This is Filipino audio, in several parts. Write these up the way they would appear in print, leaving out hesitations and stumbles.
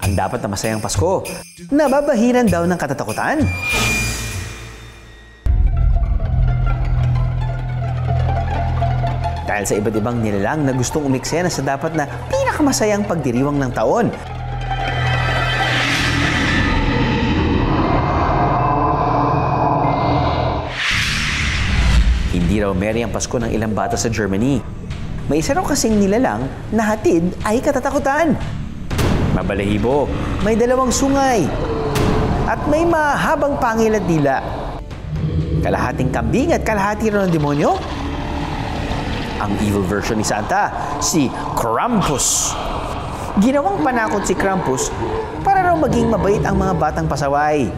Ang dapat na masayang Pasko, nababahiran daw ng katatakutan. Dahil sa iba't ibang nilalang na gustong umiksena sa dapat na pinakamasayang pagdiriwang ng taon. Hindi raw merry ang Pasko ng ilang bata sa Germany. May isa raw kasing nilalang na hatid ay katatakutan. Mabalahibo, may dalawang sungay, at may mahabang pangil at dila. Kalahating kambing at kalahati raw ng demonyo. Ang evil version ni Santa, si Krampus. Ginawang panakot si Krampus para raw maging mabait ang mga batang pasaway.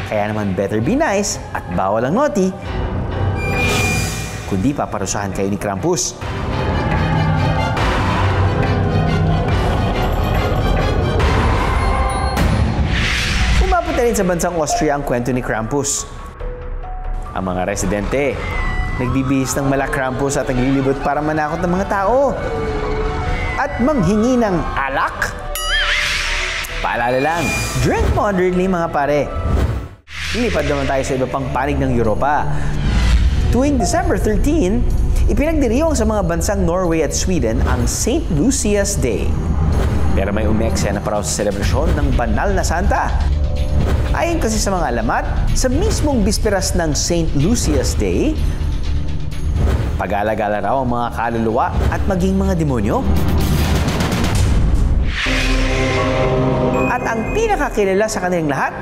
Kaya naman better be nice at bawal ang naughty, kundi paparusahan kayo ni Krampus. Umabot na rin sa bansang Austria ang kwento ni Krampus. Ang mga residente, nagbibihis ng mala Krampus at naglilibot para manakot ng mga tao at manghingi ng alak. Paalala lang, drink moderately mga pare. Lilipad naman tayo sa iba pang panig ng Europa. Tuwing December 13, ipinagdiriwang sa mga bansang Norway at Sweden ang St. Lucia's Day. Pero may umeksena pa raw sa selebrasyon ng banal na Santa. Ayon kasi sa mga alamat, sa mismong bisperas ng St. Lucia's Day, pag-alagala raw ang mga kaluluwa at maging mga demonyo. At ang pinakakilala sa kanilang lahat,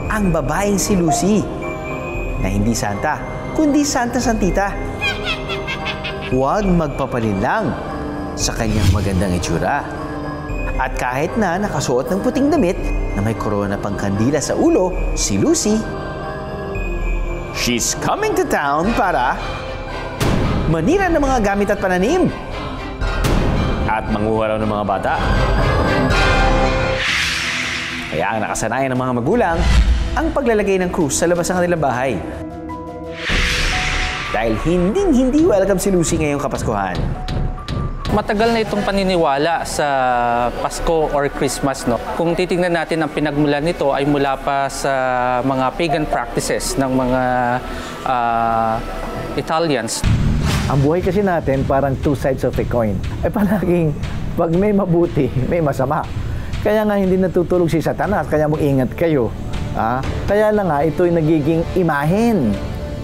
ang babaeng si Lucy, na hindi Santa, kundi Santa Santita. Huwag magpapalinlang sa kanyang magandang itsura. At kahit na nakasuot ng puting damit na may korona pang kandila sa ulo, si Lucy, she's coming to town para manira ng mga gamit at pananim. At manguha raw ng mga bata. Kaya ang nakasanayan ng mga magulang ang paglalagay ng krus sa labas ng kanilang bahay. Dahil hindi welcome si Lucy ngayong Kapaskuhan. Matagal na itong paniniwala sa Pasko or Christmas, no? Kung titingnan natin, ang pinagmulan nito ay mula pa sa mga pagan practices ng mga Italians. Ang buhay kasi natin parang two sides of a coin. Ay palaging pag may mabuti, may masama. Kaya nga hindi natutulog si Satanas, kaya mag-ingat kayo. Kaya lang nga, ito'y nagiging imahen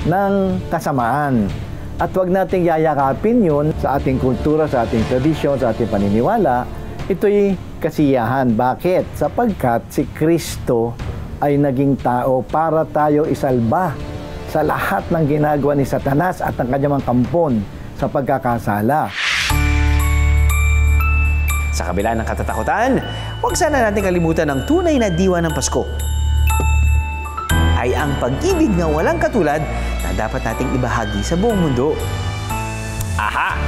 ng kasamaan. At huwag nating yayakapin yun sa ating kultura, sa ating tradisyon, sa ating paniniwala. Ito'y kasiyahan. Bakit? Sapagkat si Kristo ay naging tao para tayo isalba sa lahat ng ginagawa ni Satanas at ang kanyang kampon sa pagkakasala. Sa kabila ng katatakutan, huwag sana natin kalimutan ang tunay na diwa ng Pasko. Ay ang pag-ibig na walang katulad na dapat nating ibahagi sa buong mundo. Aha!